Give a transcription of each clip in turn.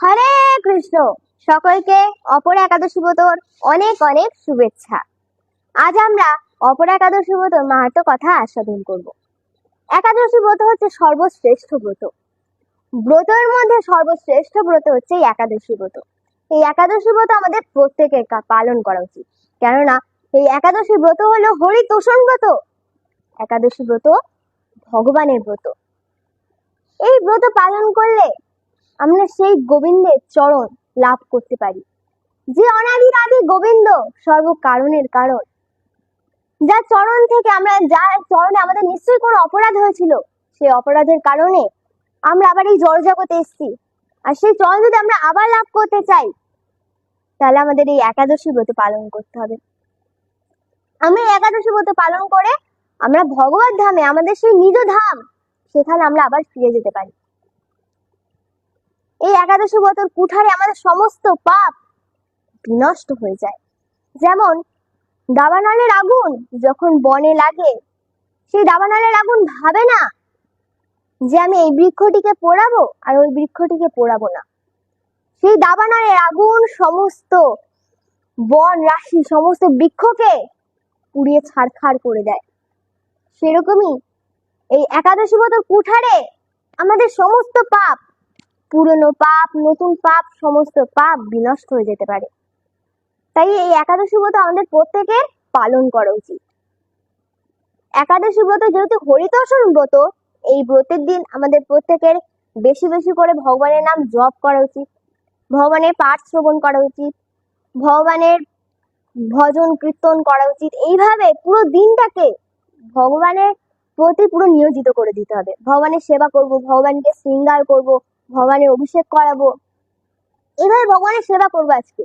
হরে কৃষ্ণ। সকলকে অপর একাদশী ব্রতর অনেক অনেক শুভেচ্ছা। আজ আমরা অপর একাদশী ব্রতর মাহাত্ম্য কথা আস্বাদন করব। একাদশী ব্রত হচ্ছে সর্বশ্রেষ্ঠ ব্রত। ব্রতের মধ্যে সর্বশ্রেষ্ঠ ব্রত হচ্ছে এই একাদশী ব্রত। এই একাদশী ব্রত আমাদের প্রত্যেকের পালন করা উচিত, কেননা এই একাদশী ব্রত হলো হরিতোষণ ব্রত। একাদশী ব্রত ভগবানের ব্রত। এই ব্রত পালন করলে আমরা সেই গোবিন্দের চরণ লাভ করতে পারি, যে অনাদির আদি গোবিন্দ, সর্ব কারণের কারণ, যার চরণ থেকে যার চরণে আমাদের নিশ্চয়ই কোনো অপরাধ হয়েছিল, সেই অপরাধের কারণে আমরা আবার এই জড় জগতে এসেছি। আর সেই চরণ যদি আমরা আবার লাভ করতে চাই, তাহলে আমাদের এই একাদশী ব্রত পালন করতে হবে। আমরা এই একাদশী ব্রত পালন করে আমরা ভগবত ধামে, আমাদের সেই নিজ ধাম, সেখানে আমরা আবার ফিরে যেতে পারি। এই একাদশী ব্রতের কুঠারে আমাদের সমস্ত পাপ বিনষ্ট হয়ে যায়। যেমন দাবানলের আগুন যখন বনে লাগে, সেই দাবানলের আগুন ভাবে না যে আমি এই বৃক্ষটিকে পোড়াবো আর ওই বৃক্ষটিকে পোড়াবো না। সেই দাবানলের আগুন সমস্ত বন রাশি, সমস্ত বৃক্ষকে পুড়িয়ে ছারখার করে দেয়। সেরকমই এই একাদশী ব্রতের কুঠারে আমাদের সমস্ত পাপ, পুরনো পাপ, নতুন পাপ, সমস্ত পাপ বিনষ্ট হয়ে যেতে পারে। তাই এই একাদশী ব্রত আমাদের প্রত্যেকের পালন করা উচিত। একাদশী ব্রত যেহেতু হরিতোষণ ব্রত, এই ব্রতের দিন আমাদের প্রত্যেকের বেশি বেশি করে ভগবানের নাম জপ করা উচিত, ভগবানের পাঠ শ্রবণ করা উচিত, ভগবানের ভজন কীর্তন করা উচিত। এইভাবে পুরো দিনটাকে ভগবানের প্রতি পুরো নিয়োজিত করে দিতে হবে। ভগবানের সেবা করব, ভগবানকে শৃঙ্গার করব, ভগবানের অভিষেক করাবো, এইভাবে ভগবানের সেবা করবো। আজকে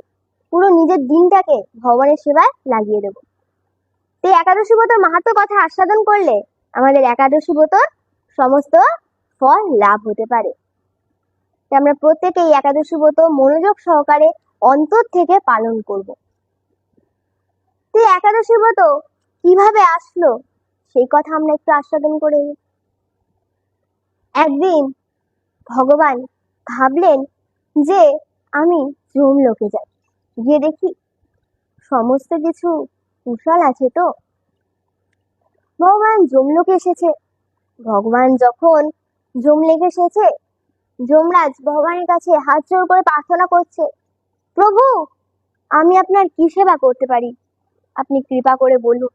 পুরো নিজের দিনটাকে ভগবানের সেবায় লাগিয়ে দেবো। এই একাদশী ব্রতর মাহাত্ম্য কথা আস্বাদন করলে আমাদের একাদশী ব্রতর সমস্ত ফল লাভ হতে পারে। আমরা প্রত্যেকে এই একাদশী ব্রত মনোযোগ সহকারে অন্তর থেকে পালন করব। এই একাদশী ব্রত কিভাবে আসলো সেই কথা আমরা একটু আস্বাদন করে নিই। একদিন ভগবান ভাবলেন যে আমি যমলোকে যাই, গিয়ে দেখি সমস্ত কিছু কুশল আছে তো। ভগবান যমলোকে এসেছে। ভগবান যখন যমলোকে এসেছে, যমরাজ ভগবানের কাছে হাত জোড় করে প্রার্থনা করছে, প্রভু আমি আপনার কি সেবা করতে পারি, আপনি কৃপা করে বলুন।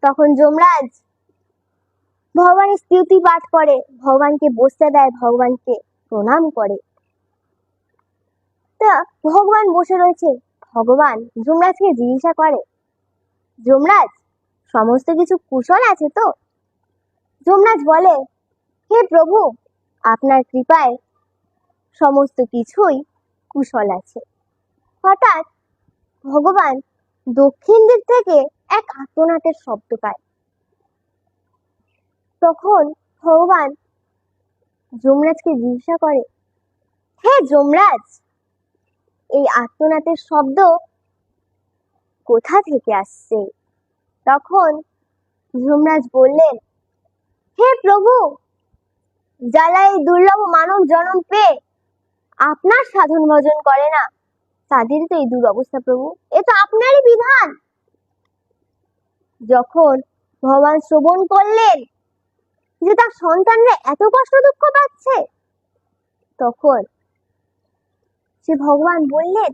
তখন যমরাজ ভগবানের স্তুতি পাঠ করে, ভগবানকে বসতে দেয়, ভগবানকে প্রণাম করে। তা ভগবান বসে রয়েছে। ভগবান যমরাজকে জিজ্ঞাসা করে, যমরাজ সমস্ত কিছু কুশল আছে তো? যমরাজ বলে, হে প্রভু আপনার কৃপায় সমস্ত কিছুই কুশল আছে। হঠাৎ ভগবান দক্ষিণ দিক থেকে এক আর্তনাদের শব্দ পায়। তখন ভগবান যমরাজকে জিজ্ঞাসা করে, হে যমরাজ এই আর্তনাদের শব্দ কোথা থেকে আসছে? তখন যমরাজ বললেন, হে প্রভু যারা এই দুর্লভ মানব জন্ম পেয়ে আপনার সাধন ভজন করে না, তাদের তো এই দুরবস্থা প্রভু, এ তো আপনারই বিধান। যখন ভগবান শ্রবণ করলেন যে তার সন্তানরা এত কষ্ট দুঃখ পাচ্ছে, তখন সে ভগবান বললেন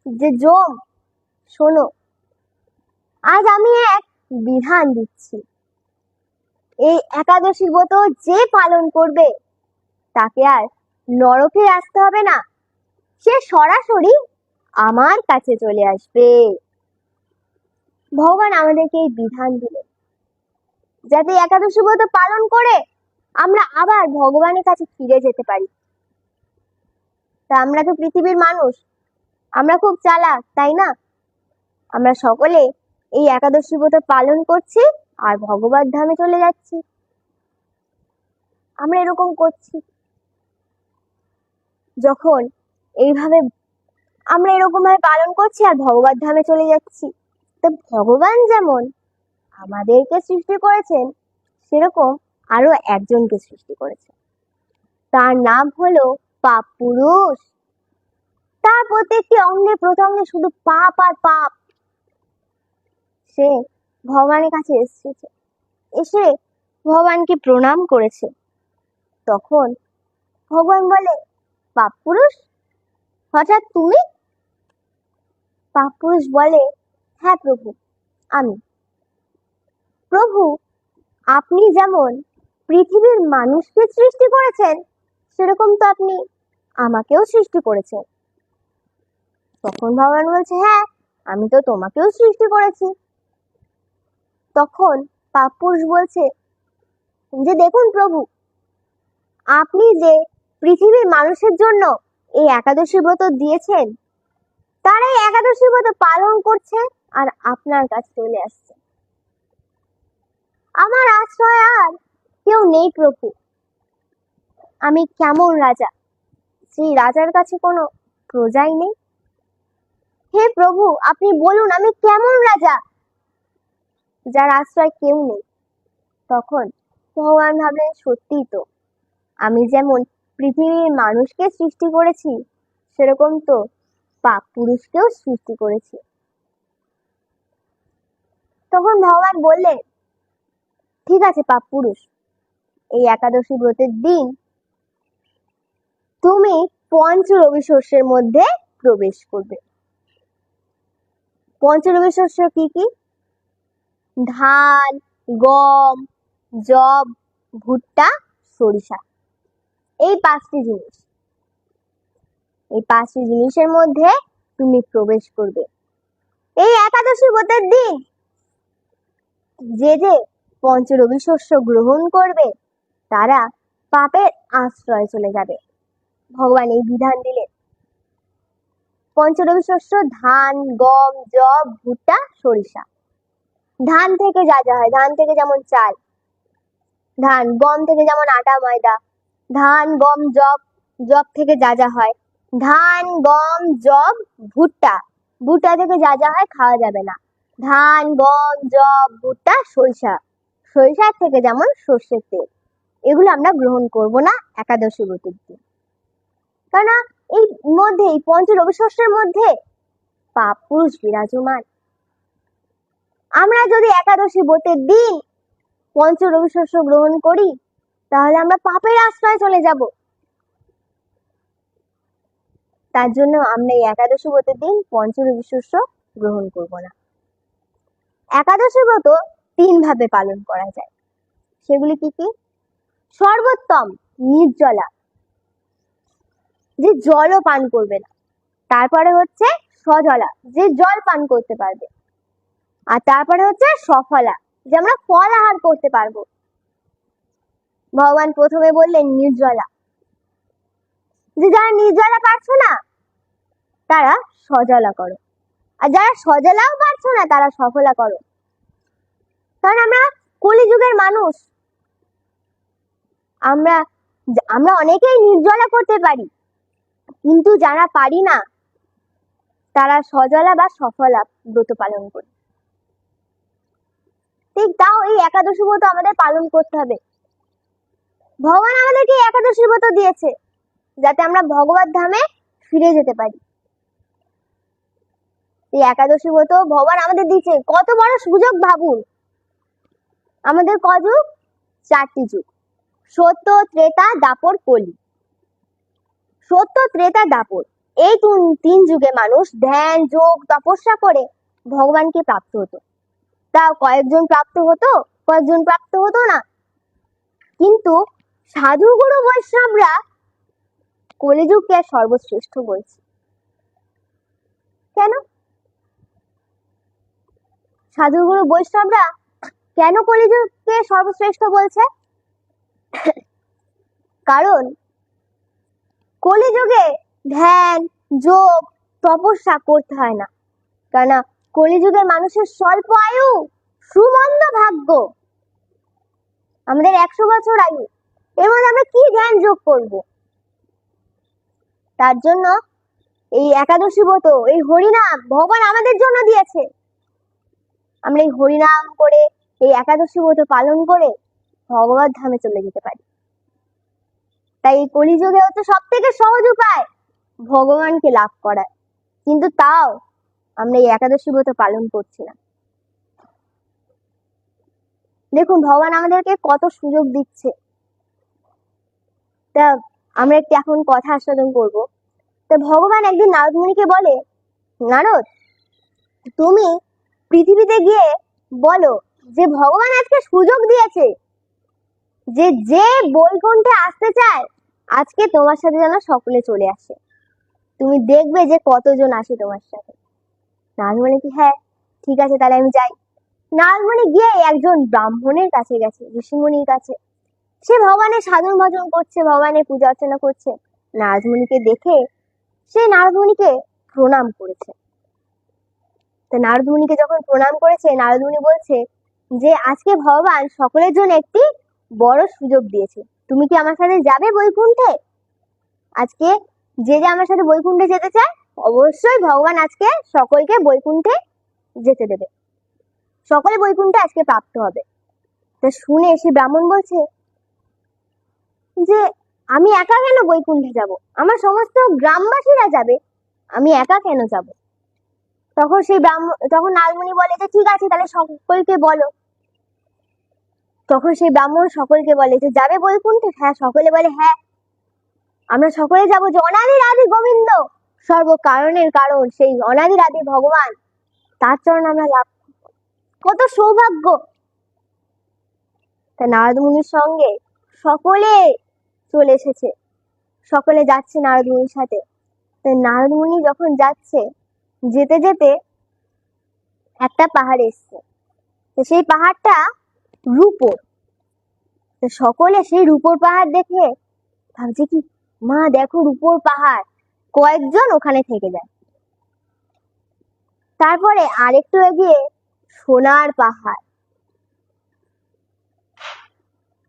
যে যম শোনো, আজ আমি এক বিধান দিচ্ছি। এই একাদশী ব্রত যে পালন করবে তাকে আর নরকে আসতে হবে না, সে সরাসরি আমার কাছে চলে আসবে। ভগবান আমাদেরকে এই বিধান দিলেন যাতে একাদশী ব্রত পালন করে আমরা আবার ভগবানের কাছে ফিরে যেতে পারি। তা আমরা তো পৃথিবীর মানুষ, আমরা খুব চালাক, তাই না? আমরা সকলে এই একাদশী ব্রত পালন করছি আর ভগবত ধামে চলে যাচ্ছি। আমরা এরকম করছি। যখন এইভাবে আমরা এরকম ভাবে পালন করছি আর ভগবত ধামে চলে যাচ্ছি, তো ভগবান যেমন আমাদেরকে সৃষ্টি করেছেন, সেরকম আরো একজনকে সৃষ্টি করেছেন। তার নাম হলো পাপ পুরুষ। তার প্রত্যেকটি অঙ্গে প্রত্যঙ্গে শুধু পাপ আর পাপ। সে ভগবানের কাছে এসেছে, এসে ভগবানকে প্রণাম করেছে। তখন ভগবান বলে, পাপ পুরুষ, হঠাৎ তুমি? পাপ পুরুষ বলে, হ্যাঁ প্রভু, আমি। প্রভু, আপনি যেমন পৃথিবীর মানুষকে সৃষ্টি করেছেন, সেরকম তো আপনি আমাকেও সৃষ্টি করেছেন। তখন ভগবান বলছে, হ্যাঁ, আমি তো তোমাকেও সৃষ্টি করেছি। তখন পাপ পুরুষ বলছে যে, দেখুন প্রভু, আপনি যে পৃথিবীর মানুষের জন্য এই একাদশী ব্রত দিয়েছেন, তারা এই একাদশী ব্রত পালন করছে আর আপনার কাছে চলে আসছে। আমার আশ্রয় আর কেউ নেই প্রভু। আমি কেমন রাজা, সেই রাজার কাছে কোনো প্রজাই নেই। হে প্রভু, আপনি বলুন আমি কেমন রাজা, যার আশ্রয় কেউ নেই। তখন ভগবান ভাবলেন, সত্যি তো, আমি যেমন পৃথিবীর মানুষকে সৃষ্টি করেছি, সেরকম তো পাপ পুরুষকেও সৃষ্টি করেছি। তখন ভগবান বললেন, ঠিক আছে পাপ পুরুষ, এই একাদশী ব্রতের দিন তুমি পঞ্চরবি শস্যের মধ্যে প্রবেশ করবে। পঞ্চরবি শস্য কি কি? ধান, গম, যব, ভুট্টা, সরিষা, এই পাঁচটি জিনিস। এই পাঁচটি জিনিসের মধ্যে তুমি প্রবেশ করবে। এই একাদশী ব্রতের দিন যে যে পঞ্চরবি শস্য গ্রহণ করবে, তারা পাপের আশ্রয় চলে যাবে। ভগবান এই বিধান দিলেন। পঞ্চরবি শস্য ধান, গম, যব, ভুট্টা, সরিষা। ধান থেকে যা যা হয়, ধান থেকে যেমন চাল, ধান, গম থেকে যেমন আটা ময়দা, ধান, গম, যব, যব থেকে যা যা হয়, ধান, গম, যব, ভুট্টা, ভুট্টা থেকে যা যা হয় খাওয়া যাবে না, ধান, গম, যব, ভুট্টা, সরিষা, সরিষার থেকে যেমন সর্ষের তেল, এগুলো আমরা গ্রহণ করব না একাদশী ব্রতের দিন। কেননা এই মধ্যে, এই পঞ্চরবি শস্যের মধ্যে পাপ পুরুষ বিরাজমান। আমরা যদি একাদশী ব্রতের দিন পঞ্চরবি শস্য গ্রহণ করি, তাহলে আমরা পাপের আশ্রয় চলে যাব। তার জন্য আমরা এই একাদশী ব্রতের দিন পঞ্চরবি শস্য গ্রহণ করব না। একাদশী ব্রত 3 ভাবে পালন করা যায়। সেগুলি কি কি? সর্বোত্তম নির্জলা, যে জলও পান করবে না। তারপরে হচ্ছে সজলা, যে জল পান করতে পারবে। আর তারপরে হচ্ছে সফলা, যে আমরা ফল আহার করতে পারবো। ভগবান প্রথমে বললেন নির্জলা, যে যারা নির্জলা পারছো না তারা সজলা করো, আর যারা সজলাও পারছো না তারা সফলা করো। কারণ আমরা কলিযুগের মানুষ, আমরা আমরা অনেকেই নির্জলা করতে পারি, কিন্তু যারা পারি না তারা সজলা বা সফলা ব্রত পালন করি। ঠিক তাও এই একাদশী ব্রত আমাদের পালন করতে হবে। ভগবান আমাদেরকে একাদশী ব্রত দিয়েছে যাতে আমরা ভগবত ধামে ফিরে যেতে পারি। এই একাদশী ব্রত ভগবান আমাদের দিয়েছে, কত বড় সুযোগ ভাবুন। আমাদের কযুগ? 4টি যুগ, সত্য, ত্রেতা, দাপর, কলি। সত্য, ত্রেতা, দাপর, এই 3 যুগে মানুষ ধ্যান, যোগ, তপস্যা করে ভগবানকে প্রাপ্ত হতো। তাও কয়েকজন প্রাপ্ত হতো, কয়েকজন প্রাপ্ত হতো না। কিন্তু সাধুগুরু বৈষ্ণবরা কলিযুগকে সর্বশ্রেষ্ঠ বলছে। কেন? সাধুগুরু বৈষ্ণবরা কেন কলিযুগকে সর্বশ্রেষ্ঠ বলছে? কারণ কলিযুগে ধ্যান, যোগ, তপস্যা করতে হয় না। কেননা কলিযুগের মানুষের স্বল্প আয়ু, সুমন্দ ভাগ্য। আমাদের 100 বছর আয়ু, এর মধ্যে আমরা কি ধ্যান যোগ করব? তার জন্য এই একাদশী ব্রত, এই হরিনাম ভগবান আমাদের জন্য দিয়েছে। আমরা এই হরিনাম করে, এই একাদশী ব্রত পালন করে ভগবত ধামে চলে যেতে পারি। তাই এই কলিযুগে হচ্ছে সব থেকে সহজ উপায় ভগবানকে লাভ করার, কিন্তু তাও আমরা এই একাদশী ব্রত পালন করছি না। দেখুন ভগবান আমাদেরকে কত সুযোগ দিচ্ছে। তা আমরা একটু এখন কথা আস্বাদন করব। তা ভগবান একদিন নারদ মুনিকে বলে, নারদ, তুমি পৃথিবীতে গিয়ে বলো যে ভগবান আজকে সুযোগ দিয়েছে যে যে বৈকুণ্ঠে আসতে চায় আজকে তোমার সাথে যেন সকলে চলে আসে। তুমি দেখবে যে কতজন আসে তোমার সাথে। নারদ বলে কি হ্যাঁ ঠিক আছে, তাহলে আমি যাই। নারদ মুনি গিয়ে একজন ব্রাহ্মণের কাছে গেছে, ঋষিমুনির কাছে। সে ভগবানের সাধন ভজন করছে, ভগবানের পূজা অর্চনা করছে। নারদ মুনিকে দেখে সে নারদ মুনিকে প্রণাম করেছে। তো নারদ মুনিকে যখন প্রণাম করেছে, নারদ মুনি বলছে যে আজকে ভগবান সকলের জন্য একটি বড় সুযোগ দিয়েছে, তুমি কি আমার সাথে যাবে বৈকুণ্ঠে? আজকে যে যে আমার সাথে বৈকুণ্ঠে যেতে চায় অবশ্যই ভগবান আজকে সকলকে বৈকুণ্ঠে যেতে দেবে, সকলে বৈকুণ্ঠে আজকে প্রাপ্ত হবে। তা শুনে সে ব্রাহ্মণ বলছে যে আমি একা কেন বৈকুণ্ঠে যাব, আমার সমস্ত গ্রামবাসীরা যাবে, আমি একা কেন যাব? তখন নারদ মুনি বলে যে ঠিক আছে, তাহলে সকলকে বলো। তখন সেই ব্রাহ্মণ সকলকে বলে যে যাবে বৈকুণ্ঠে? হ্যাঁ, সকলে বলে হ্যাঁ, আমরা সকলে যাব। যে অনাদির আদি গোবিন্দ, সর্ব কারণের কারণ, সেই অনাদির আদি ভগবান, তার চরণ আমরা লাভ, কত সৌভাগ্য। তা নারদ মুনির সঙ্গে সকলে চলে এসেছে, সকলে যাচ্ছে নারদ মুনির সাথে। তো নারদ মুনি যখন যাচ্ছে, যেতে যেতে একটা পাহাড়ে এসছে। তো সেই পাহাড়টা রূপোর। তো সকলে সেই রূপোর পাহাড় দেখে ভাবছে কি, মা দেখো রূপোর পাহাড়। কয়েকজন ওখানে থেকে যায়। তারপরে আরেকটু এগিয়ে সোনার পাহাড়।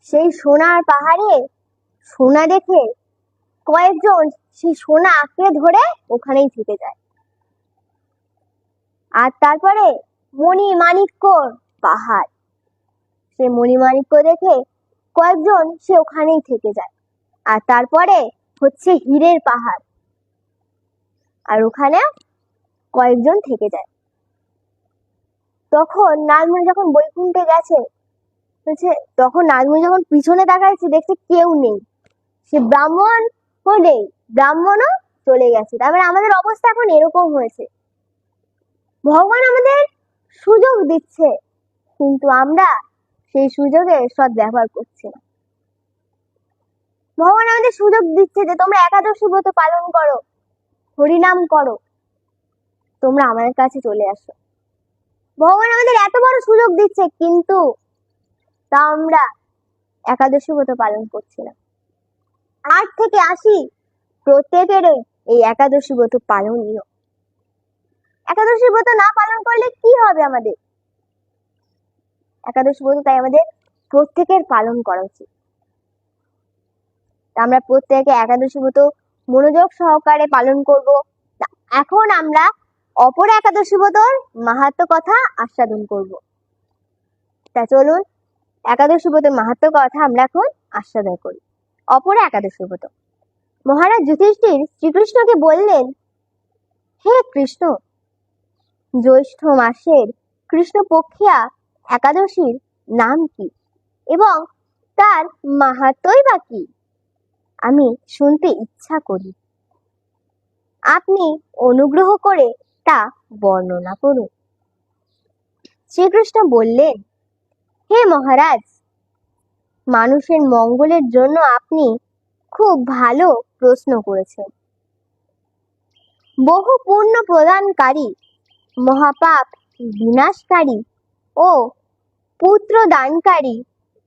সেই সোনার পাহাড়ে সোনা দেখে কয়েকজন সেই সোনা আঁকড়ে ধরে ওখানেই থেকে যায়। আর তারপরে মণিমাণিক্যর পাহাড়, সে মণিমাণিক্য দেখে কয়েকজন সে ওখানেই থেকে যায়। আর তারপরে হচ্ছে হীরের পাহাড়, আর ওখানে কয়েকজন থেকে যায়। তখন নারদমুনি যখন বৈকুণ্ঠে গেছে, তখন নারদমুনি যখন পিছনে তাকাইছে, দেখছে কেউ নেই, সে ব্রাহ্মণ নেই, ব্রাহ্মণও চলে গেছে। তারপরে আমাদের অবস্থা এখন এরকম হয়েছে। ভগবান আমাদের সুযোগ দিচ্ছে, কিন্তু আমরা সেই সুযোগের সৎ ব্যবহার করছি না। ভগবান আমাদের সুযোগ দিচ্ছে যে তোমরা একাদশী ব্রত পালন করো, হরিনাম করো, তোমরা আমাদের কাছে চলে আসো। ভগবান আমাদের এত বড় সুযোগ দিচ্ছে, কিন্তু তা আমরা একাদশী ব্রত পালন করছি না। 8 থেকে 80 প্রত্যেকেরই এই একাদশী ব্রত পালনীয়। একাদশী ব্রত না পালন করলে কি হবে আমাদের? একাদশী ব্রত তাই আমাদের প্রত্যেকের পালন করা উচিত। আমরা প্রত্যেকে একাদশী ব্রত মনোযোগ সহকারে পালন করব। এখন আমরা অপর একাদশী ব্রতর মাহাত্ম্য কথা আস্বাদন করব। তা চলুন একাদশী ব্রতের মাহাত্ম্য কথা আমরা এখন আস্বাদন করি। অপর একাদশী ব্রত। মহারাজ যুধিষ্ঠির শ্রীকৃষ্ণকে বললেন, হে কৃষ্ণ, জ্যৈষ্ঠ মাসের কৃষ্ণপক্ষিয়া একাদশীর নাম কি এবং তার মাহাত্ম্যই বা কি? আমি শুনতে ইচ্ছা করি, আপনি অনুগ্রহ করে তা বর্ণনা করুন। শ্রীকৃষ্ণ বললেন, হে মহারাজ, মানুষের মঙ্গলের জন্য আপনি খুব ভালো প্রশ্ন করেছেন। বহু পুণ্য প্রদানকারী, মহাপাপ বিনাশকারী ও পুত্র দানকারী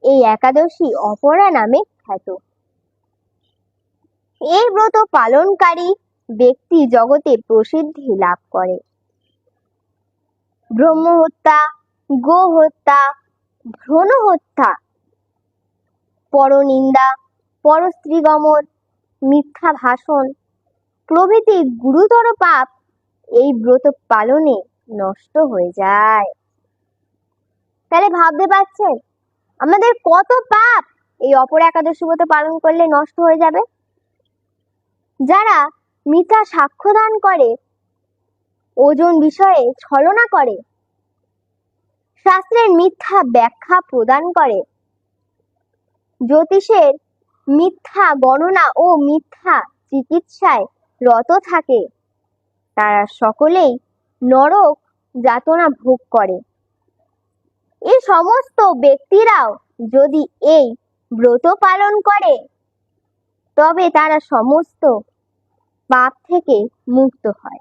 এই একাদশী অপরা নামে খ্যাত। এই ব্রত পালনকারী ব্যক্তি জগতে প্রসিদ্ধি লাভ করে। ব্রহ্ম হত্যা, গো হত্যা, ভ্রূণ হত্যা, পরনিন্দা, পরস্ত্রীগমন, মিথ্যা ভাষণ প্রভৃতি গুরুতর পাপ এই ব্রত পালনে নষ্ট হয়ে যায়। তাহলে ভাবতে পারছেন আমাদের কত পাপ এই অপর একাদশী ব্রত পালন করলে নষ্ট হয়ে যাবে। যারা মিথ্যা সাক্ষ্যদান করে, ওজন বিষয়ে ছলনা করে, শাস্ত্রের মিথ্যা ব্যাখ্যা প্রদান করে, জ্যোতিষের মিথ্যা গণনা ও মিথ্যা চিকিৎসায় রত থাকে, তারা সকলেই নরক যাতনা ভোগ করে। এই সমস্ত ব্যক্তিরাও যদি এই ব্রত পালন করে তবে তারা সমস্ত পাপ থেকে মুক্ত হয়।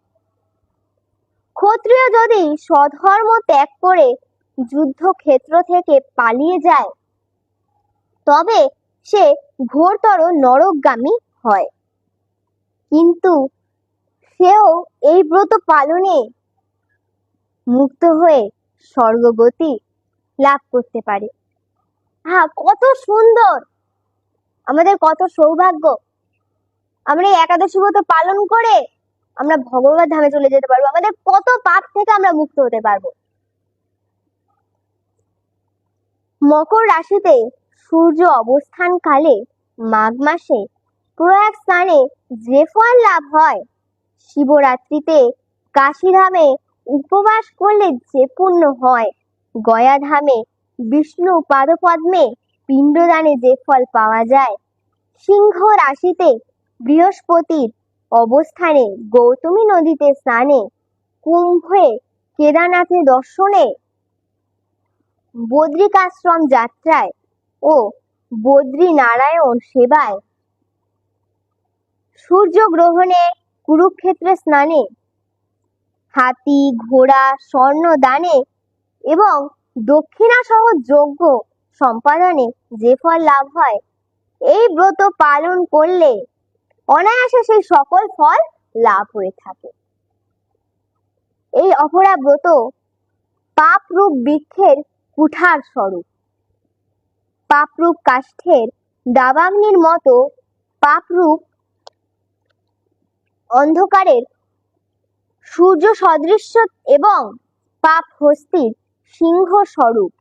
ক্ষত্রিয় যদি স্বধর্ম ত্যাগ করে যুদ্ধক্ষেত্র থেকে পালিয়ে যায় তবে সে ঘোরতর নরকগামী হয়, কিন্তু সেও এই ব্রত পালনে মুক্ত হয়ে স্বর্গগতি লাভ করতে পারে। কত সুন্দর, আমাদের কত সৌভাগ্য, আমরা এই একাদশী ব্রত পালন করে আমরা ভগবত ধামে চলে যেতে পারবো, আমাদের কত পাপ থেকে আমরা মুক্ত হতে পারবো। মকর রাশিতে সূর্য অবস্থান কালে মাঘ মাসে প্রয়াগ স্থানে যে ফল লাভ হয়, শিবরাত্রিতে কাশীধামে উপবাস করলে যে পুণ্য হয়, গয়া ধামে বিষ্ণু পাদপদ্মে পিণ্ডদানে যে ফল পাওয়া যায়, সিংহ রাশিতে বৃহস্পতির অবস্থানে গৌতমী নদীতে স্নানে, কুম্ভে কেদারনাথের দর্শনে, বদ্রিকাশ্রম যাত্রায় ও বদ্রী নারায়ণ সেবায়, সূর্যগ্রহণে কুরুক্ষেত্রে স্নানে, হাতি ঘোড়া স্বর্ণ দানে এবং দক্ষিণা সহ যজ্ঞ সম্পাদনে যে ফল লাভ হয়, এই ব্রত পালন করলে অনায়াসে সেই সকল ফল লাভ হয়ে থাকে। এই অপরা ব্রত পাপরূপ বৃক্ষের কুঠার স্বরূপ, পাপরূপ কাষ্ঠের দাবাগ্নির মতো পাপরূপ অন্ধকারের সূর্য সদৃশ্য এবং পাপ হস্তির সিংহ স্বরূপ।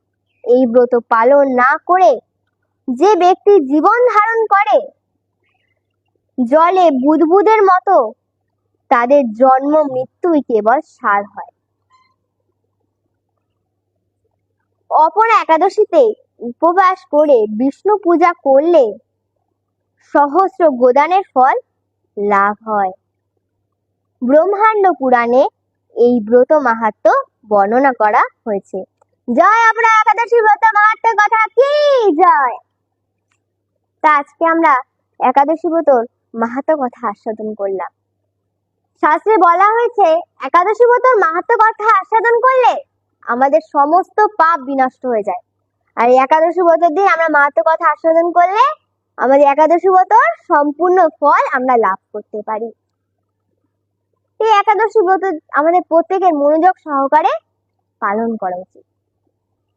এই ব্রত পালন না করে যে ব্যক্তি জীবন ধারণ করে জলে বুদবুদের মতো, তাদের জন্ম মৃত্যুই কেবল সার হয়। অপর একাদশীতে উপবাস করে বিষ্ণু পূজা করলে সহস্র গোদানের ফল লাভ হয়। ব্রহ্মাণ্ড পুরাণে এই ব্রত মাহাত্ম্য বর্ণনা করা হয়েছে। জয় অপরা একাদশী ব্রত মাহাত্ম্য কথা কি জয়। তা আজকে আমরা একাদশী ব্রতর মাহাত্ম্য কথা আস্বাদন করলাম। শাস্ত্রে বলা হয়েছে একাদশী ব্রতর মাহাত্ম্য কথা আস্বাদন করলে আমাদের সমস্ত পাপ বিনষ্ট হয়ে যায়, আর এই একাদশী ব্রতের দিন আমরা মাহাত্ম্য কথা আস্বাদন করলে আমাদের একাদশী ব্রতর সম্পূর্ণ ফল আমরা লাভ করতে পারি। এই একাদশী ব্রত আমাদের প্রত্যেকের মনোযোগ সহকারে পালন করা উচিত।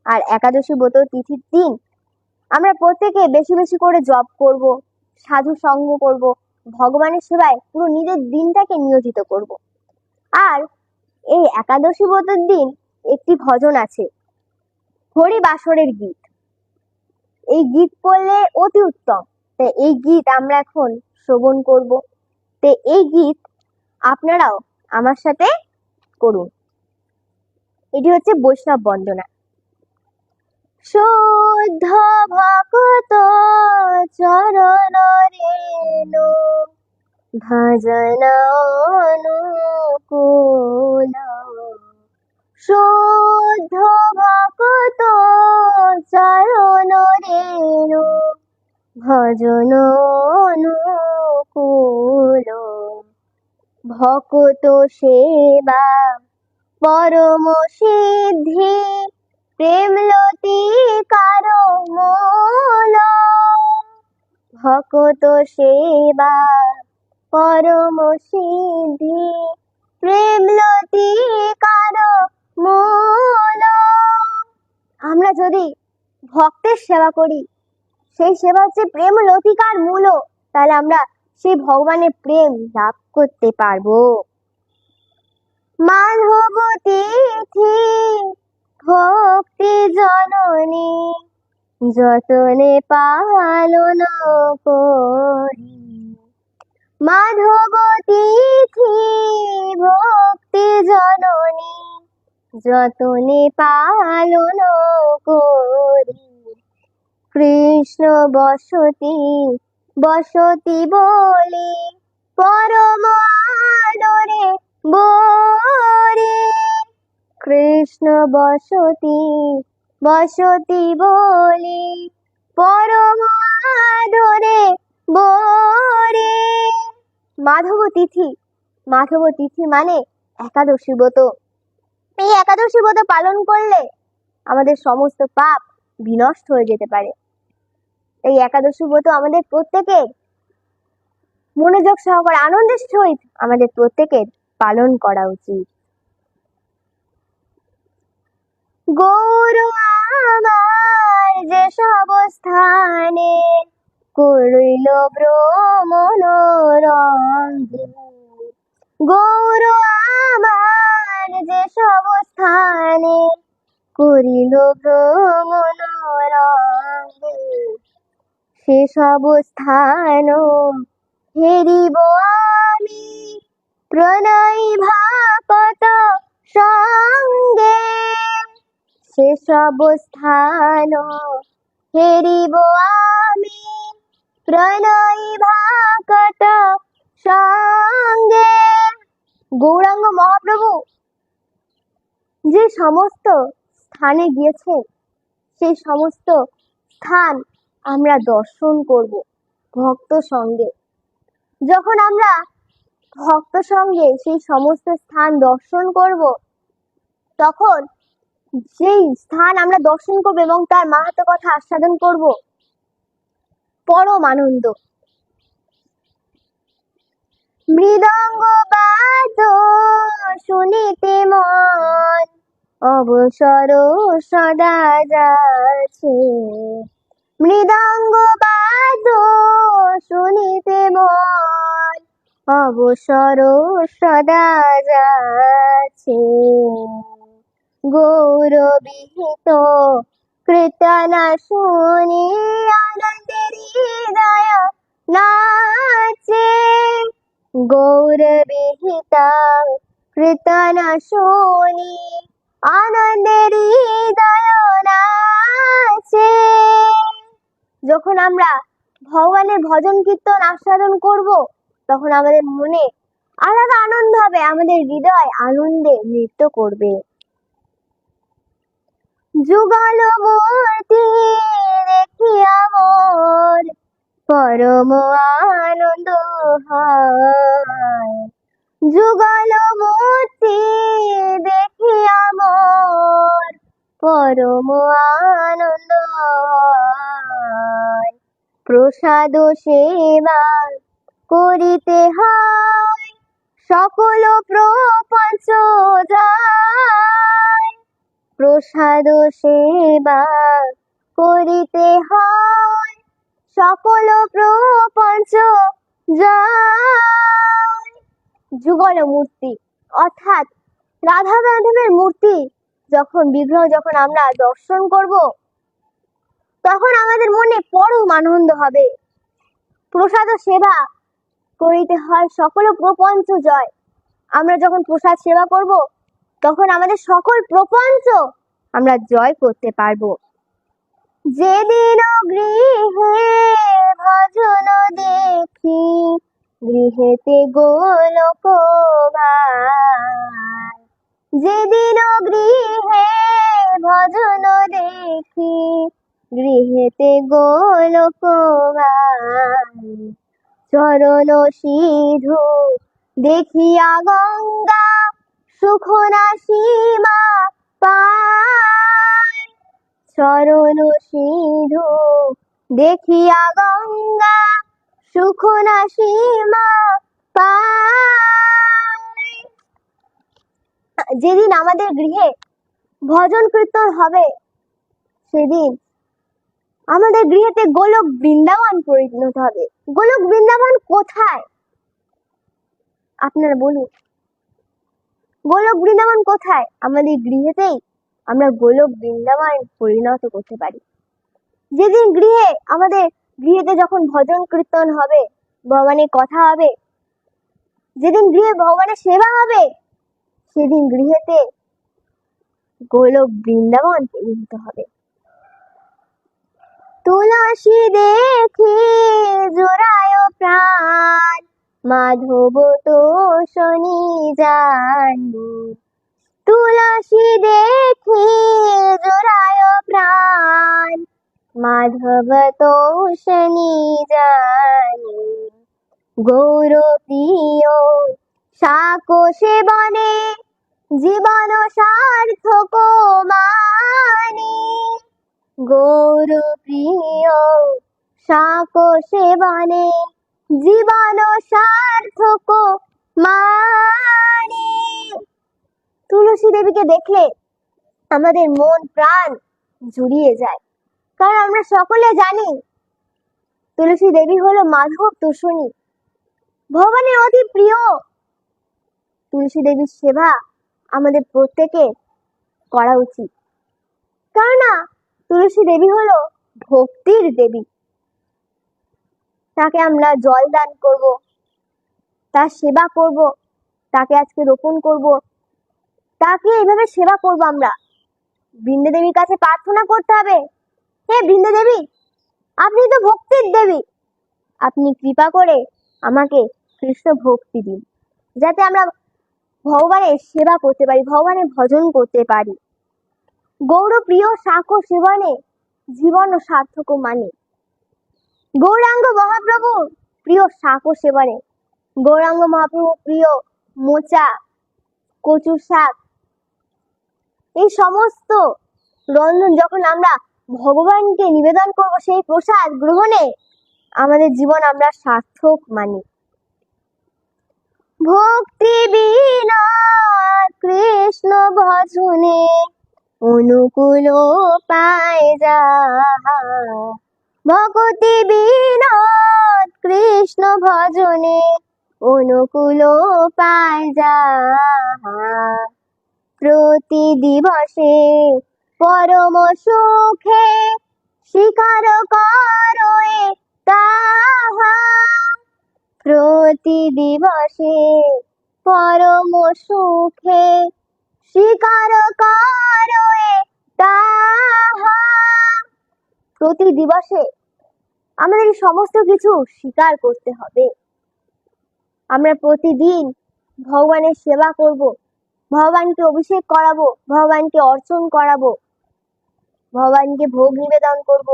আর একাদশী ব্রত তিথির দিন আমরা প্রত্যেকে বেশি বেশি করে জপ করব, সাধু সঙ্গ করব, ভগবানের সেবায় পুরো নিজের দিনটাকে নিয়োজিত করব। আর এই একাদশী ব্রতের দিন একটি ভজন আছে, হরি বাসরের গীত। এই গীত করলে অতি উত্তম, তাই এই গীত আমরা এখন শ্রবণ করব। তো এই গীত আপনারাও আমার সাথে করুন। এটি হচ্ছে বৈষ্ণব বন্দনা। শুদ্ধ ভক্ত চরণ রেণু ভজন অনুকূল, শুদ্ধ ভক্ত চরণ রেণু ভজন অনুকূল, ভক্ত সেবা পরম সিদ্ধি প্রেমলতি কারো মূল, ভক্ত সেবা পরম সিদ্ধি প্রেমলতি কারো মূল। আমরা যদি ভক্তের সেবা করি, সেই সেবা হচ্ছে প্রেম লতিকার মূল, তাহলে আমরা সেই ভগবানের প্রেম লাভ করতে পারবো। মাধব তিথি ভক্তি জননী যতনে পালন করি, মাধব তিথি ভক্তি জননী যতনে পালন করি। কৃষ্ণ বসতি বসতি বলি পরম আদরে বরি। কৃষ্ণ বসতি বসতি বলি পরম আদরে বরি। মাধব তিথি, মাধব তিথি মানে একাদশী ব্রত। এই একাদশী ব্রত পালন করলে আমাদের সমস্ত পাপ বিনষ্ট হয়ে যেতে পারে। এই একাদশী ব্রত আমাদের প্রত্যেকের মনোযোগ সহকারে আনন্দের সহিত আমাদের প্রত্যেকের পালন করা উচিত। গৌর আমার যে সব স্থানে করিল ভ্রমণ রঙ্গে। গৌর আমার যে সব স্থানে করিল ভ্রমণ রঙ্গে। সেসব স্থান হেরিব আমি প্রণয়ী ভাকত সঙ্গে। সেসব স্থান হেরিব আমি প্রণয়ী ভাকত সঙ্গে। গৌরাঙ্গ মহাপ্রভু যে সমস্ত স্থানে গিয়েছে সেই সমস্ত স্থান আমরা দর্শন করব ভক্ত সঙ্গে। যখন আমরা ভক্ত সঙ্গে সেই সমস্ত স্থান দর্শন করব, তখন সেই স্থান আমরা দর্শন করব এবং তার মাহাত্ম্য কথা আস্বাদন করব, পরম আনন্দ। মৃদঙ্গ বাদ শুনিতে মন অবসর সদা যাচ্ছে। মৃদঙ্গ বাদ শুনিতে মন অবসর সদা যাচ্ছে। গৌরবিহিত কীর্তন শুনি আনন্দের হৃদয় নাচে। গৌরবিহিত কীর্তন শুনি আনন্দের হৃদয় নাচে। যখন আমরা ভগবানের ভজন কীর্তন আস্বাদন করব, তখন আমাদের মনে আলাদা আনন্দ হবে, আমাদের হৃদয় আনন্দে নৃত্য করবে। যুগল মূর্তি দেখিয়া মোর পরম আনন্দ হয়। যুগল মূর্তি দেখিয়া মোর পরম আনন্দ হয়। প্রসাদ সেবা করিতে হয় সকল প্রপঞ্চ যায়। প্রসাদ সেবা করিতে হয় সকল প্রপঞ্চ যায়। যুগল মূর্তি অর্থাৎ রাধা মাধবের মূর্তি যখন বিগ্রহ যখন আমরা দর্শন করব, তখন আমাদের মনে পরম আনন্দ হবে। প্রসাদ সেবা করিতে হয় সকল প্রপঞ্চ জয়। আমরা যখন প্রসাদ সেবা করব, তখন আমাদের সকল প্রপঞ্চ আমরা জয় করতে পারবো। যেদিন গৃহে ভজন দেখি গৃহেতে গোলক ভাই। যেদিন গৃহে ভজন দেখি গৃহেতে গোলক ভাই। চরণ সিধু দেখিয়া গঙ্গা সুখ না সীমা পায়। চরণ সিধু দেখিয়া গঙ্গা সুখ না সীমা পায়। যেদিন আমাদের গৃহে ভজন কীর্তন হবে, সেদিন আমাদের গৃহেতে গোলক বৃন্দাবন পরিণত হবে। গোলক বৃন্দাবন কোথায় আপনারা বলুন? গোলক বৃন্দাবন কোথায়? আমাদের গৃহেতেই আমরা গোলক বৃন্দাবন পরিণত করতে পারি। যেদিন আমাদের গৃহেতে যখন ভজন কীর্তন হবে, ভগবানের কথা হবে, যেদিন গৃহে ভগবানের সেবা হবে সেদিন গৃহেতে গোলক বৃন্দাবন পরিণত হবে। তুলসী দেখি জোড়ায় প্রাণ, মাধব তো শনি জানি। তুলসী দেখি জোড়ায় প্রাণ, মাধব তো শনি জানি। গৌর প্রিয় শাকো সেবনে জীবন সার্থক মানি। গৌর প্রিয় শাকো সেবনে জীবন সার্থক মানি। তুলসী দেবীকে দেখলে আমাদের মন প্রাণ জুড়িয়ে যায়, কারণ আমরা সকলে জানি তুলসী দেবী হলো মাধব তোষণী, ভগবানের অতি প্রিয়। তুলসী দেবীর সেবা আমাদের প্রত্যেকের করা উচিত, কেননা তুলসী দেবী হলো ভক্তির দেবী। তাকে আমরা জল দান করব, তার সেবা করব, তাকে আজকে রোপণ করব, তাকে এইভাবে সেবা করব। আমরা বৃন্দা দেবীর কাছে প্রার্থনা করতে হবে, হে বৃন্দা দেবী, আপনি তো ভক্তির দেবী, আপনি কৃপা করে আমাকে কৃষ্ণ ভক্তি দিন, যাতে আমরা ভগবানের সেবা করতে পারি, ভগবানের ভজন করতে পারি। গৌর প্রিয় শাকো সেবনে জীবন সার্থক মানে। গৌরাঙ্গ মহাপ্রভু প্রিয় শাকো সেবনে, গৌরাঙ্গ মহাপ্রভু প্রিয় মোচা, কচু শাক, এই সমস্ত রন্ধন যখন আমরা ভগবানকে নিবেদন করব, সেই প্রসাদ গ্রহণে আমাদের জীবন আমরা সার্থক মানি। ভক্তি বিনা কৃষ্ণ ভজনে অনুকূল পায় যাহা। ভক্তি বিনা কৃষ্ণ ভজনে অনুকূল পায় যাহা। প্রতি দিবসে পরম সুখে স্বীকার করো তাহা। প্রতি দিবসে পরম সুখে স্বীকার করো তাহা। প্রতি দিবসে আমাদের সমস্ত কিছু স্বীকার করতে হবে। আমরা প্রতিদিন ভগবানের সেবা করব, ভগবানকে অভিষেক করাবো, ভগবানকে অর্চন করাবো, ভগবানকে ভোগ নিবেদন করব।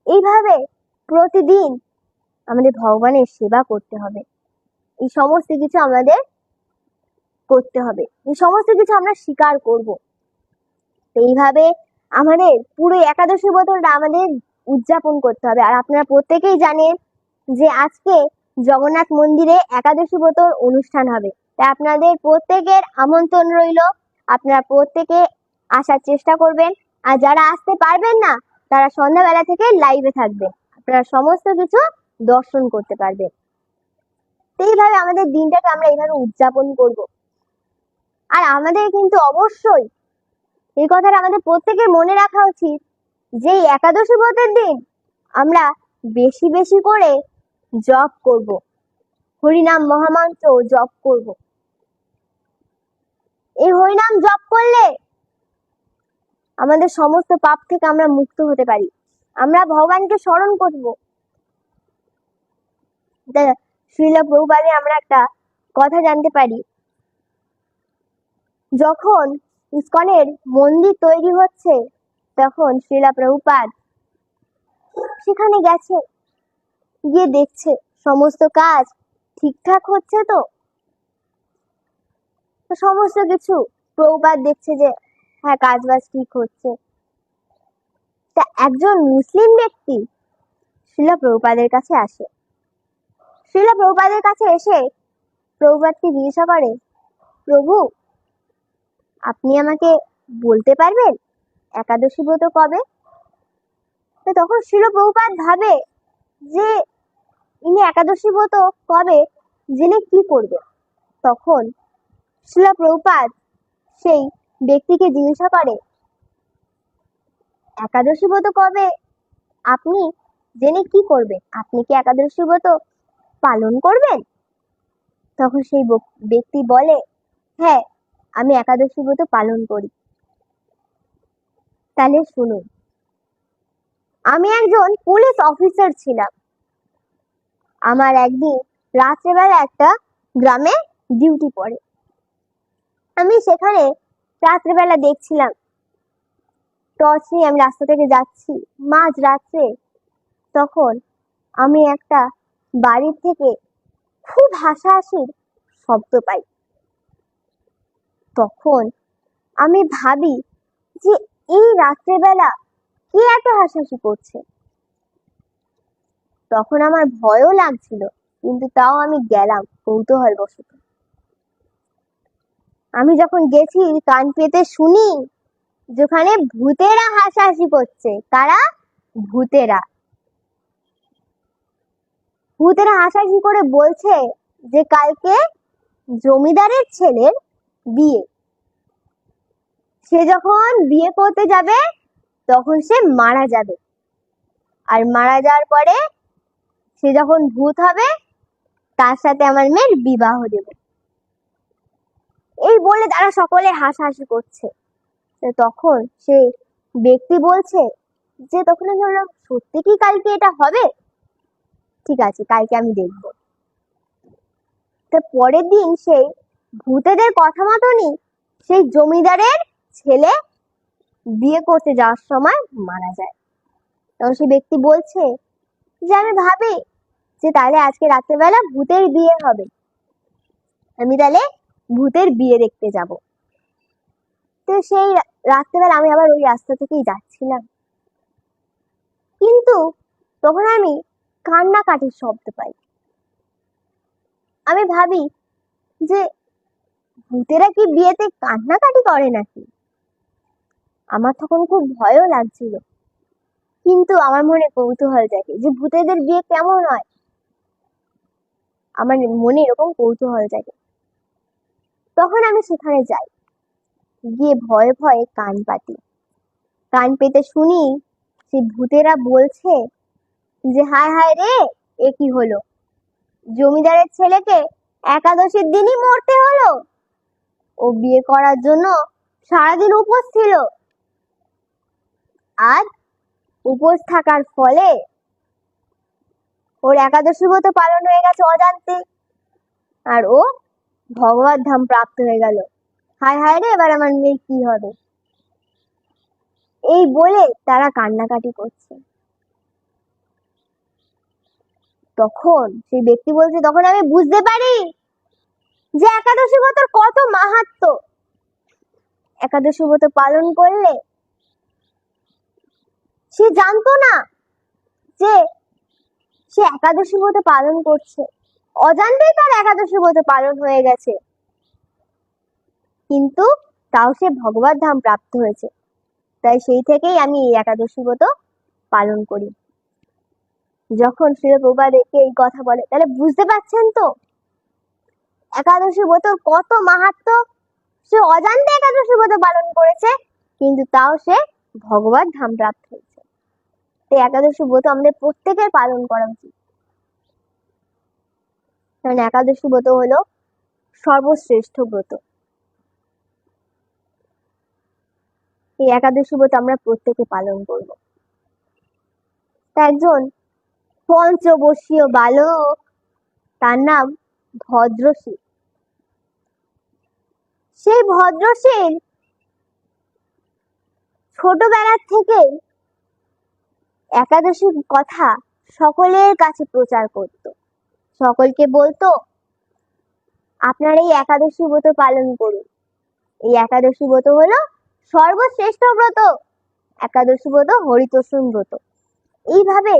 এইভাবে প্রতিদিন আমাদের ভগবানের সেবা করতে হবে। এই সমস্ত কিছু আমাদের করতে হবে, এই সমস্ত কিছু আমরা স্বীকার করব। এইভাবে আমাদের পুরো একাদশী ব্রতটা আমাদের উদযাপন করতে হবে। আর আপনারা প্রত্যেকেই জানেন যে আজকে জগন্নাথ মন্দিরে একাদশী ব্রতর অনুষ্ঠান হবে, তাই আপনাদের প্রত্যেকের আমন্ত্রণ রইল। আপনারা প্রত্যেকে আসার চেষ্টা করবেন, আর যারা আসতে পারবেন না তারা সন্ধ্যাবেলা থেকে লাইভে থাকবেন, আপনারা সমস্ত কিছু দর্শন করতে পারবেন। এইভাবে আমাদের দিনটাকে আমরা এইভাবে উদযাপন করব। আর আমাদের কিন্তু অবশ্যই এই কথাটা আমাদের প্রত্যেকের মনে রাখা উচিত যে একাদশী ব্রতের দিন আমরা বেশি বেশি করে জপ করব, হরিনাম মহামন্ত্র জপ করব। এই হরিনাম জপ করলে আমাদের সমস্ত পাপ থেকে আমরা মুক্ত হতে পারি, আমরা ভগবানকে স্মরণ করব। শ্রীল প্রভুপাদে আমরা একটা কথা জানতে পারি, যখন ইসকনের মন্দির তৈরি হচ্ছে তখন শ্রীল প্রভুপাদ সেখানে গেছে, গিয়ে দেখছে সমস্ত কাজ ঠিকঠাক হচ্ছে। তো সমস্ত কিছু প্রভুপাদ দেখছে যে হ্যাঁ, কাজ বাজ ঠিক হচ্ছে। তা একজন মুসলিম ব্যক্তি শ্রীল প্রভুপাদের কাছে আসে। শ্রীল প্রভুপাদের কাছে এসে প্রভুপাদকে জিজ্ঞাসা করে, প্রভু, আপনি আমাকে বলতে পারবেন একাদশী ব্রত কবে? তখন শ্রীল প্রভুপাদ ভাবে যে ইনি একাদশী ব্রত কবে জেনে কি করবে। তখন শ্রীল প্রভুপাদ সেই ব্যক্তিকে জিজ্ঞাসা করে, একাদশী ব্রত কবে আপনি জেনে কি করবেন? আপনি কি একাদশী ব্রত পালন করবেন? তখন সেই ব্যক্তি বলে, হ্যাঁ, আমি একাদশী ব্রত পালন করি। তাহলে শুনুন, আমি একজন পুলিশ অফিসার ছিলাম। আমার একদিন রাত্রেবেলা একটা গ্রামে ডিউটি পড়ে। আমি সেখানে রাত্রেবেলা দেখছিলাম, টর্চ নিয়ে আমি রাস্তা থেকে যাচ্ছি মাঝ রাত্রে। তখন আমি একটা বাড়ির থেকে খুব হাসাহাসির শব্দ পাই। তখন আমি ভাবি যে এই রাত্রেবেলা কে এত হাসাহাসি করছে। তখন আমার ভয়ও লাগছিল, কিন্তু তাও আমি গেলাম কৌতূহল বশত। আমি যখন গেছি, কান পেতে শুনি যেখানে ভূতেরা হাসাহাসি করছে। কারা? ভূতেরা। ভূতেরা হাসাহাসি করে বলছে যে কালকে জমিদারের ছেলের বিয়ে। সে যখন বিয়ে করতে যাবে তখন সে মারা যাবে, আর মারা যাওয়ার পরে সে যখন ভূত হবে তার সাথে আমার মেয়ের বিবাহ দেব। এই বলে তারা সকলে হাসাহাসি করছে। তখন সে ব্যক্তি বলছে যে তখন আমি বললাম, সত্যি কি কালকে এটা হবে? ঠিক আছে, কালকে আমি দেখব। তো পরের দিন সেই ভূতেদের কথা মতনই সেই জমিদারের ছেলে বিয়ে করতে যাওয়ার সময় মারা যায়। তখন সেই ব্যক্তি বলছে যে আমি ভাবি যে তাহলে আজকে রাত্রেবেলা ভূতের বিয়ে হবে, আমি তাহলে ভূতের বিয়ে দেখতে যাব। তো সেই রাত্রেবেলা আমি আবার ওই রাস্তা থেকেই যাচ্ছিলাম, কিন্তু তখন আমি কান্নাকাটির শব্দ পাই। আমি ভাবি যে ভূতেরা কি বিয়েতে কান্নাকাটি করে নাকি? আমার তখন খুব ভয়ও লাগছিল, কিন্তু আমার মনে কৌতূহল জাগে যে ভূতেদের বিয়ে কেমন হয়। আমার মনে এরকম কৌতূহল জাগে। তখন আমি সেখানে যাই, গিয়ে ভয়ে ভয়ে কান পাতি। কান পেতে শুনি সেই ভূতেরা বলছে যে হায় হায় রে, এ কি হলো? জমিদারের ছেলেকে একাদশীর দিনই মরতে হলো। ও বিয়ে করার জন্য সারাদিন উপোস ছিল, আর উপোস থাকার ফলে ওর একাদশী ব্রত পালন হয়ে গেছে অজান্তে, আর ও ভগবত ধাম প্রাপ্ত হয়ে গেল। হায় হায় রে, এবার আমার মেয়ের কি হবে? এই বলে তারা কান্নাকাটি করছে। তখন সেই ব্যক্তি বলছে, তখন আমি বুঝতে পারি যে একাদশী ব্রতর কত মাহাত্ম্য। একাদশী ব্রত পালন করলে সে জানতো না যে সে একাদশী ব্রত পালন করছে, অজান্তেই তার একাদশী ব্রত পালন হয়ে গেছে, কিন্তু তাও সে ভগবত ধাম প্রাপ্ত হয়েছে। তাই সেই থেকেই আমি এই একাদশী ব্রত পালন করি। যখন শ্রীল প্রভুপাদ এই কথা বলে, তাহলে বুঝতে পারছেন তো একাদশী ব্রতর কত মাহাত্ম্য। সে অজান্তে একাদশী ব্রত পালন করেছে, কিন্তু তাও সে ভগবত ধাম প্রাপ্ত হয়েছে। তাই একাদশী ব্রত আমাদের প্রত্যেকের পালন করা উচিত, কারণ একাদশী ব্রত হলো সর্বশ্রেষ্ঠ ব্রত। এই একাদশী ব্রত আমরা প্রত্যেকে পালন করব। একজন পঞ্চবর্ষীয় বালক, তার নাম ভদ্রশীল। সেই ভদ্রশীল ছোটবেলার থেকেই একাদশীর কথা সকলের কাছে প্রচার করত। সকলকে বলতো, আপনারা এই একাদশী ব্রত পালন করুন। এই একাদশী ব্রত হলো সর্বশ্রেষ্ঠ ব্রত। একাদশী ব্রত হরিতোষণ ব্রত। এইভাবে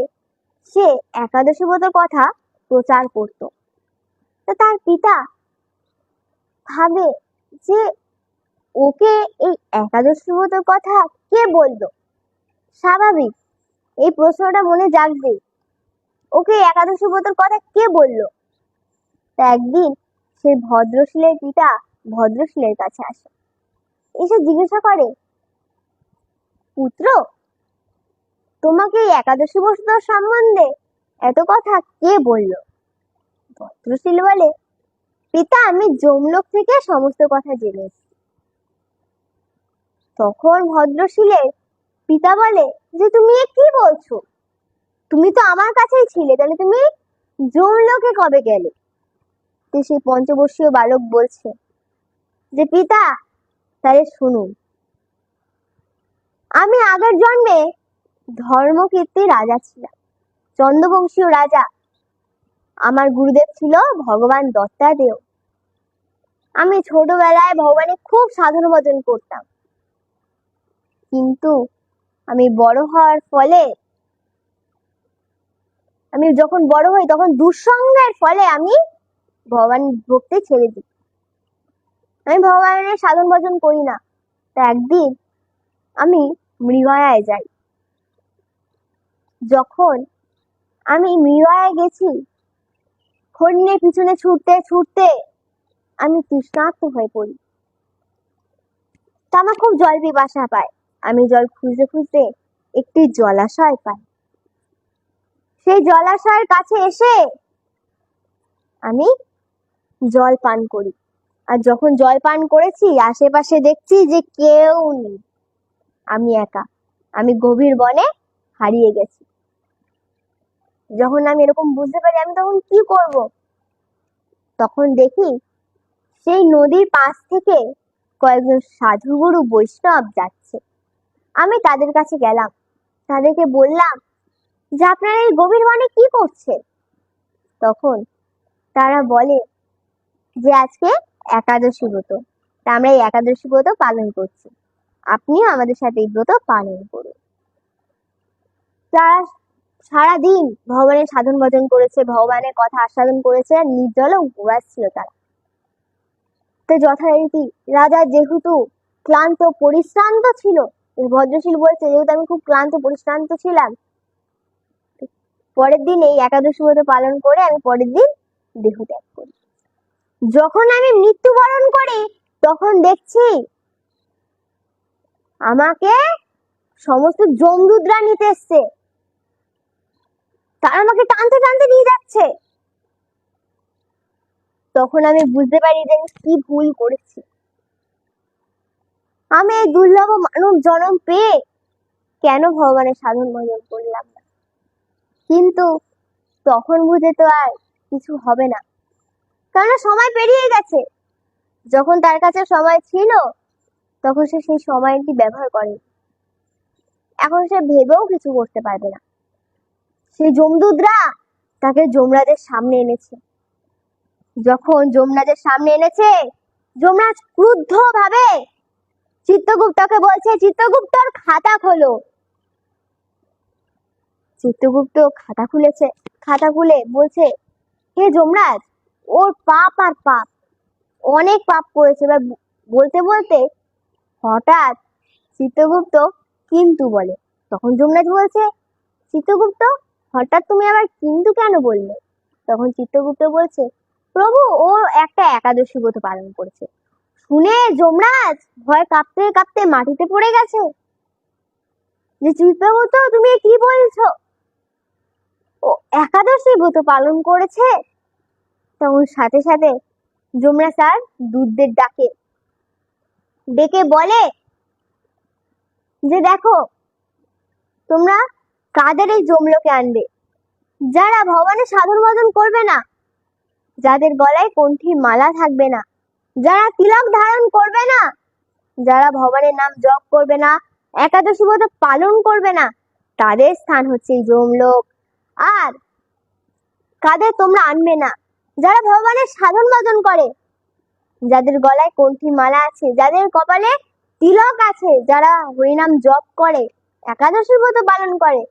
সে একাদশী ব্রতের কথা প্রচার করত। তো তার পিতা ভাবে যে ওকে এই একাদশী ব্রতের কথা কে বললো। স্বাভাবিক এই প্রশ্নটা মনে জাগবে, ওকে একাদশী ব্রতের কথা কে বললো। তা একদিন সেই ভদ্রশীলের পিতা ভদ্রশীলের কাছে আসে, এসে জিজ্ঞাসা করে, পুত্র, তোমাকে এই একাদশী ব্রত সম্বন্ধে এত কথা কে বললো? ভদ্রশীল বলে, পিতা, আমি যমলোক থেকে সমস্ত কথা জেনেছি। তখন ভদ্রশীলের পিতা বলে যে তুমি এ কি বলছো? তুমি তো আমার কাছেই ছিলে, তাহলে তুমি যমলোকে কবে গেলে? তো সেই পঞ্চবর্ষীয় বালক বলছে যে পিতা, তাহলে শুনুন, আমি আগের জন্মে ধর্মকীর্তি রাজা ছিলাম, চন্দ্রবংশীয় রাজা। আমার গুরুদেব ছিল ভগবান দত্তাদেয়। আমি ছোটবেলায় ভগবানের খুব সাধন ভজন করতাম, কিন্তু আমি বড় হওয়ার ফলে, আমি যখন বড় হই তখন দুঃসঙ্গের ফলে আমি ভগবান ভক্তি ছেড়ে দিই। আমি ভগবানের সাধন ভজন করি না। তা একদিন আমি মৃগয়ায় যাই। যখন আমি মৃগয়ায় গেছি, হরিণের পিছনে ছুটতে ছুটতে আমি তৃষ্ণার্ত হয়ে পড়ি। তা আমার খুব জল পিপাসা পায়। আমি জল খুঁজতে খুঁজতে একটি জলাশয় পাই। সেই জলাশয়ের কাছে এসে আমি জল পান করি। আর যখন জল পান করেছি, আশেপাশে দেখছি যে কেউ নেই, আমি একা। আমি গভীর বনে হারিয়ে গেছি। যখন আমি এরকম বুঝতে পারি, আমি তখন কি করব? তখন দেখি সেই নদীর পাশ থেকে কয়েকজন সাধুগুরু বৈষ্ণব যাচ্ছে। আমি তাদের কাছে গেলাম, তাদেরকে বললাম যে আপনারা এই গভীর বনে কি করছেন? তখন তারা বলে যে আজকে একাদশী ব্রত, তা আমরা এই একাদশী ব্রত পালন করছি, আপনিও আমাদের সাথে এই ব্রত পালন করুন। তারা সারাদিন ভগবানের সাধন ভজন করেছে, ভগবানের কথা আস্বাদন করেছে, আর নির্জলে উপবাস ছিল তারা। তো যথারীতি রাজা যেহেতু ক্লান্ত পরিশ্রান্ত ছিল, ভদ্রশীল বলছে যেহেতু আমি খুব ক্লান্ত পরিশ্রান্ত ছিলাম, পরের দিন এই একাদশী ব্রত পালন করে আমি পরের দিন দেহ ত্যাগ করি। যখন আমি মৃত্যুবরণ করি তখন দেখছি আমাকে সমস্ত যমদূতরা নিতে এসছে। তারা আমাকে টানতে টানতে নিয়ে যাচ্ছে। তখন আমি বুঝতে পারি যে আমি কি ভুল করেছি। আমি এই দুর্লভ মানব জন্ম পেয়ে কেন ভগবানের সাধন ভজন করলাম না? কিন্তু তখন বুঝে তো আর কিছু হবে না, কারণ সময় পেরিয়ে গেছে। যখন তার কাছে সময় ছিল তখন সে সেই সময়টি ব্যবহার করে, এখন সে ভেবেও কিছু করতে পারবে না। সেই যমদূতরা তাকে যমরাজের সামনে এনেছে। যখন যমরাজের সামনে এনেছে, যমরাজ ক্রুদ্ধ ভাবে চিত্রগুপ্তকে বলছে, চিত্রগুপ্তর খাতা খোলো। চিত্রগুপ্ত খাতা খুলেছে। খাতা খুলে বলছে, হে যমরাজ, ওর পাপ আর পাপ, অনেক পাপ করেছে। এবার বলতে বলতে হঠাৎ চিত্রগুপ্ত কিন্তু বলে। তখন যমরাজ বলছে, চিত্রগুপ্ত, হঠাৎ তুমি আবার কিন্তু কেন বললে? তখন চিত্রগুপ্ত বলছে, প্রভু, ও একটা একাদশী ব্রত পালন করেছে। শুনে যমরাজ ভয় কাঁপতে কাঁপতে মাটিতে পড়ে গেছে, যে চিত্রগুপ্ত, তুমি কি বলছো? ও একাদশী ব্রত পালন করেছে। তখন সাথে সাথে যমরাজ তার দূতদের ডেকে বলে যে দেখো, তোমরা কাদের এই যমলোকে আনবে? যারা ভগবানের সাধন ভজন করবে না, যাদের গলায় কণ্ঠীর মালা থাকবে না, যারা তিলক ধারণ করবে না, যারা ভগবানের নাম জপ করবে না, একাদশী ব্রত পালন করবে না, তাদের স্থান হচ্ছে এই যমলোক। আর কাদের তোমরা আনবে না? যারা ভগবানের সাধন ভজন করে, যাদের গলায় কণ্ঠী মালা আছে, যাদের কপালে তিলক আছে, যারা হরিনাম জপ করে, একাদশী ব্রত পালন করে,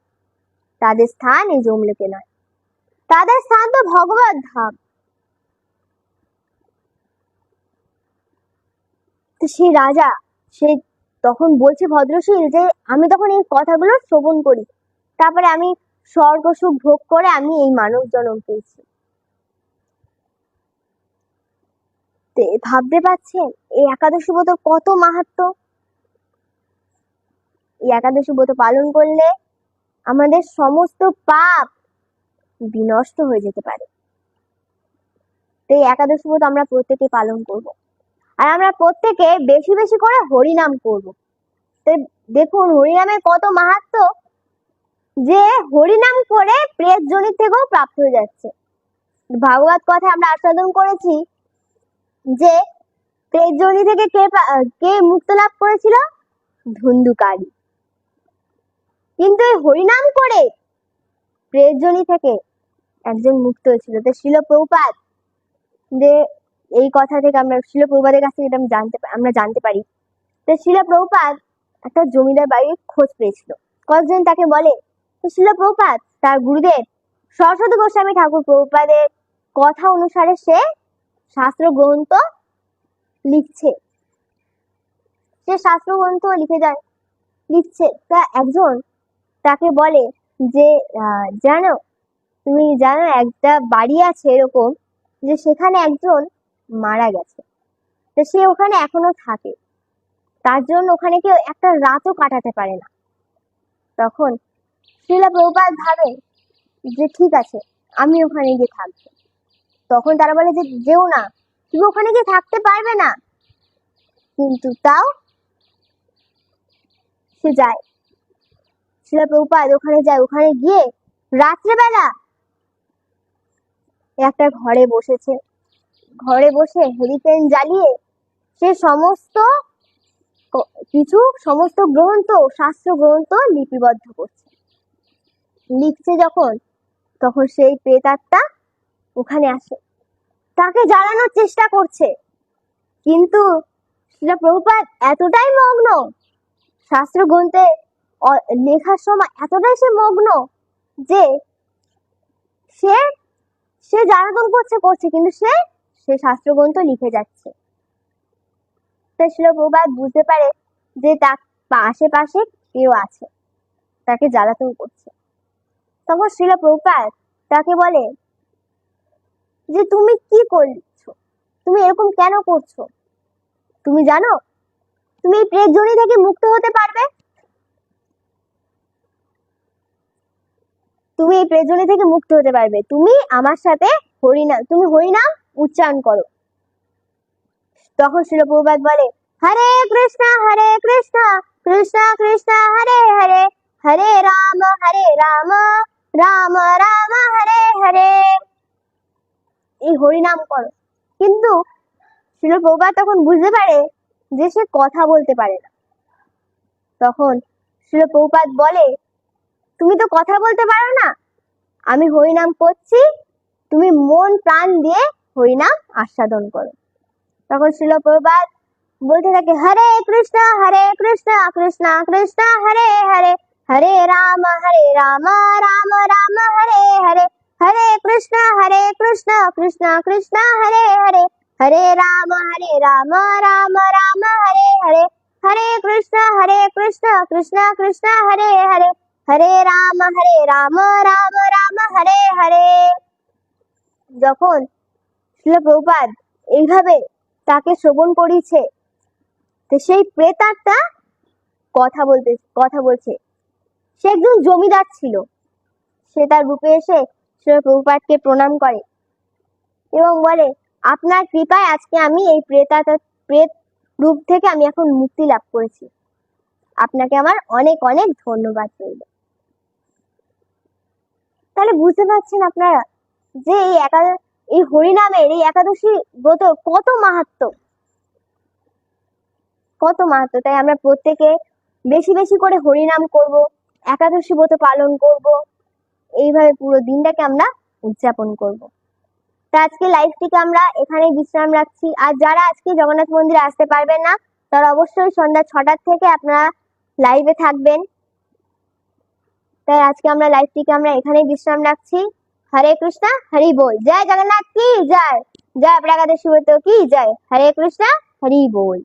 তাদের স্থান এই যমলোকে নয়, তাদের স্থান তো ভগবত ধাম। তো সেই রাজা সে তখন বলছে ভদ্রশীল যে আমি তখন এই কথাগুলো শ্রবণ করি, তারপরে আমি স্বর্গ সুখ ভোগ করে আমি এই মানব জন্ম পেয়েছি। ভাবতে পারছেন এই একাদশী ব্রত কত মাহাত্ম্য? এই একাদশী ব্রত পালন করলে আমাদের সমস্ত পাপ বিনষ্ট হয়ে যেতে পারে। তো এই একাদশী ব্রত আমরা প্রত্যেকে পালন করব। আর আমরা প্রত্যেকে বেশি বেশি করে হরিনাম করব। তো দেখুন হরিনামের কত মাহাত্ম্য, যে হরিনাম করে প্রেত জনি থেকেও প্রাপ্ত হয়ে যাচ্ছে। ভাগবত কথা আমরা আস্বাদন করেছি যে প্রেত জনি থেকে কে মুক্ত লাভ করেছিল? ধুন্ধুকারী। কিন্তু এই হরিনাম করে প্রেত জনি থেকে একজন মুক্ত হয়েছিল। তো শিল প্রভুপাদ যে এই কথা থেকে আমরা শিল প্রভুপাদের কাছ থেকে আমরা জানতে পারি। তো শিল প্রভুপাদ একটা জমিদার বাড়ির খোঁজ পেয়েছিল। কয়েকজন তাকে বলে, তো শিল প্রভুপাদ তার গুরুদেব সরস্বতী গোস্বামী ঠাকুর প্রভুপাদের কথা অনুসারে সে শাস্ত্র গ্রন্থ লিখছে। সে শাস্ত্র গ্রন্থ লিখছে। তা একজন তাকে বলে যে তুমি জানো একটা বাড়ি আছে এরকম, যে সেখানে একজন মারা গেছে, তো সে ওখানে এখনো থাকে, তার জন্য ওখানে কেউ একটা রাতও কাটাতে পারে না। তখন শ্রীলা প্রভুপাদ ভাবে যে ঠিক আছে, আমি ওখানে গিয়ে থাকবো। তখন তারা বলে যে যেও না, তুমি ওখানে গিয়ে থাকতে পারবে না। কিন্তু তাও সে যায়। শ্রীলা প্রভুপাদ ওখানে যায়। ওখানে গিয়ে রাত্রেবেলা একটা ঘরে বসে হেরিকেন জ্বালিয়ে সে সমস্ত গ্রন্থ, শাস্ত্র গ্রন্থ লিপিবদ্ধ করছে। লিখছে যখন, তখন সেই প্রেতাত্মা ওখানে আসে, তাকে জ্বালানোর চেষ্টা করছে। কিন্তু শ্রীলা প্রভুপাদ এতটাই মগ্ন শাস্ত্র গ্রন্থে লেখার সময়, এতটাই সে মগ্ন যে সে জ্বালাতন করছে কিন্তু সে শাস্ত্র গ্রন্থ লিখে যাচ্ছে। তাই শ্রীলা প্রভুপাদ বুঝতে পারে যে তার আশেপাশে কেউ আছে, তাকে জ্বালাতন করছে। তখন শ্রীলা প্রভুপাদ তাকে বলে যে তুমি কি করছো, তুমি এরকম কেন করছো? তুমি জানো তুমি এই প্রেত জনি থেকে মুক্ত হতে পারবে? তুমি আমার সাথে হরিনাম উচ্চারণ করো। তখন শ্রীল প্রভুপাদ বলে, হরে কৃষ্ণ কৃষ্ণ কৃষ্ণ হরে হরে, হরে রাম রাম রাম হরে হরে। এই হরিনাম করো। কিন্তু শ্রীল প্রভুপাদ তখন বুঝতে পারে যে সে কথা বলতে পারে না। তখন শ্রীল প্রভুপাদ বলে, তুমি তো কথা বলতে পারো না, আমি হরিনাম করছি, তুমি মন প্রাণ দিয়ে হরিনাম আস্বাদন করো। তখন শ্রীল প্রভুপাদ বলতে থাকে, হরে কৃষ্ণ কৃষ্ণ কৃষ্ণ হরে হরে, হরে রাম রাম রাম হরে হরে, হরে কৃষ্ণ কৃষ্ণ কৃষ্ণ হরে হরে, হরে রাম রাম রাম হরে হরে, হরে কৃষ্ণ কৃষ্ণ কৃষ্ণ হরে হরে, হরে রাম রাম রাম হরে হরে। যখন শ্রীল প্রভুপাদ এইভাবে তাকে শ্রবণ করিয়েছে, তো সেই প্রেতাত্মা কথা বলছে। সে একজন জমিদার ছিল। সে তার রূপে এসে শ্রীল প্রভুপাদকে প্রণাম করে এবং বলে, আপনার কৃপায় আজকে আমি এই প্রেত রূপ থেকে আমি এখন মুক্তি লাভ করেছি, আপনাকে আমার অনেক অনেক ধন্যবাদ রইল। তাহলে বুঝতে পারছেন আপনারা যে এই হরিনামের এই একাদশী ব্রত কত মাহাত্ম্য। তাই আমরা প্রত্যেকে বেশি বেশি করে হরিনাম করব, একাদশী ব্রত পালন করব, এইভাবে পুরো দিনটাকে আমরা উদযাপন করব। তা আজকে লাইভটিকে আমরা এখানে বিশ্রাম রাখছি। আর যারা আজকে জগন্নাথ মন্দিরে আসতে পারবেন না, তারা অবশ্যই সন্ধ্যা 6টার থেকে আপনারা লাইভে থাকবেন। তাই আজকে আমরা লাইভটিকে আমরা এখানে বিশ্রাম রাখছি। হরে কৃষ্ণ হরি বল, জয় জগন্নাথ কি জয়, জয় একাদশী ব্রত কি জয়, হরে কৃষ্ণ হরি বল।